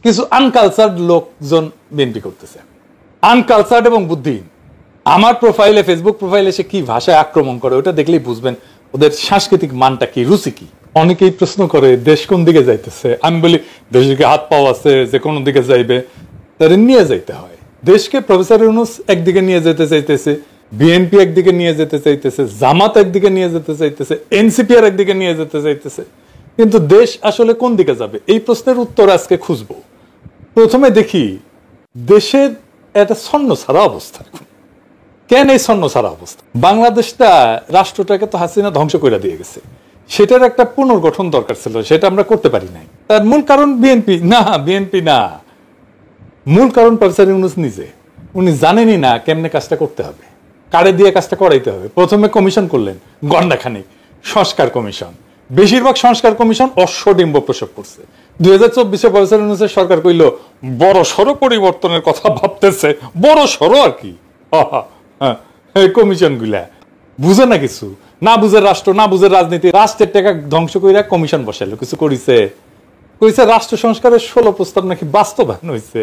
কিছু আনকালচার্ড লোকজন বিএনপি করতেছে, আনকালচার্ড এবং বুদ্ধিহীন। আমার প্রোফাইলে, ফেসবুক প্রোফাইলে সে কি ভাষায় আক্রমণ করে ওটা দেখলেই বুঝবেন ওদের সাংস্কৃতিক মানটা কি, রুচি কি। অনেকেই প্রশ্ন করে দেশ কোন দিকে যাইতেছে, আমি বলি দেশের হাত পাও আছে, যে কোনো দিকে যাইবে, তাদের নিয়ে যাইতে হয়। দেশকে প্রফেসর ইউনূস একদিকে নিয়ে যেতে চাইতেছে, বিএনপি একদিকে নিয়ে যেতে চাইতেছে, জামাত একদিকে নিয়ে যেতে চাইতেছে, এনসিপি আর একদিকে নিয়ে যেতে চাইতেছে, কিন্তু দেশ আসলে কোন দিকে যাবে এই প্রশ্নের উত্তর আজকে খুঁজবো। প্রথমে দেখি দেশের একটা ছন্ন ছাড়া অবস্থা। এখন কেন এই ছন্ন ছাড়া অবস্থা? বাংলাদেশটা, রাষ্ট্রটাকে তো হাসিনা ধ্বংস করে দিয়ে গেছে, সেটার একটা পুনর্গঠন দরকার ছিল, সেটা আমরা করতে পারি নাই। তার মূল কারণ বিএনপি না, বিএনপি না, মূল কারণ প্রফেসর ইউনূস নিজে। উনি জানেনই না কেমনে কাজটা করতে হবে, কারে দিয়ে কাজটা করাইতে হবে। প্রথমে কমিশন করলেন ঘণ্টাখানিক, সংস্কার কমিশন। বেশিরভাগ সংস্কার কমিশন অশ্বডিম্ব প্রসব করছে। 2024 প্রফেসর ইউনূসের সরকার কইল বড় সড়ো পরিবর্তনের কথা ভাবতেছে, বড় সড়ো আর কি কমিশন গুলা বুঝে না, কিছু না বুঝে রাষ্ট্র, না বুঝে রাজনীতি, রাষ্ট্রের টাকা ধ্বংস করে কমিশন বসাইলো। কিছু করিছে? কইছে রাষ্ট্র সংস্কারের 16 প্রস্তাব নাকি বাস্তবায়ন হয়েছে,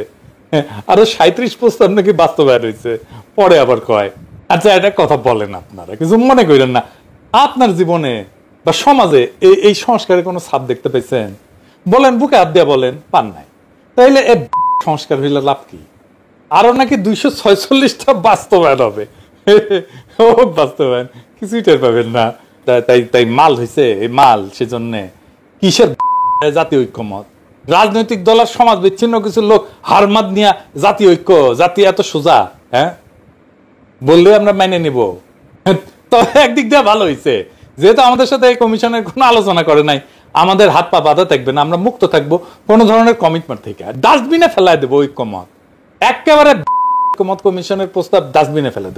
আরো 37 প্রস্তাব নাকি বাস্তবায়ন হয়েছে। পরে আবার কয় আচ্ছা এটা কথা বলেন আপনারা, কিছু মনে করেন না। আপনার জীবনে বা সমাজে এই সংস্কারের কোনো ছাপ দেখতে পেয়েছেন? বলেন, বুকে হাত দিয়া বলেন, পান নাই। তাইলে সংস্কার হইলে লাভ কি? আরো নাকি 246টা বাস্তবায়ন হবে। বাস্তবায়ন কিছুই টের পাবেন না। তাই মাল হয়েছে, এই মাল সেজন্য কিসের জাতীয় ঐক্যমত, রাজনৈতিক দল আর সমাজ বিচ্ছিন্ন কিছু লোক হারমাদ নিয়ে জাতীয় ঐক্য, জাতি এত সোজা হ্যাঁ বললে আমরা মেনে নিব? তবে একদিক দিয়ে ভালো হয়েছে, যেহেতু আমাদের সাথে এই কমিশনের কোনো আলোচনা করে নাই, আমাদের হাত পা বাধা থাকবে না, আমরা মুক্ত থাকবো কোনো ধরনের কমিটমেন্ট থেকে। ডাস্টবিনে ফেলাই দেবো ঐক্যমত, একেবারে ঐক্যমত কমিশনের প্রস্তাব ডাস্টবিনে ফেলে দেবো।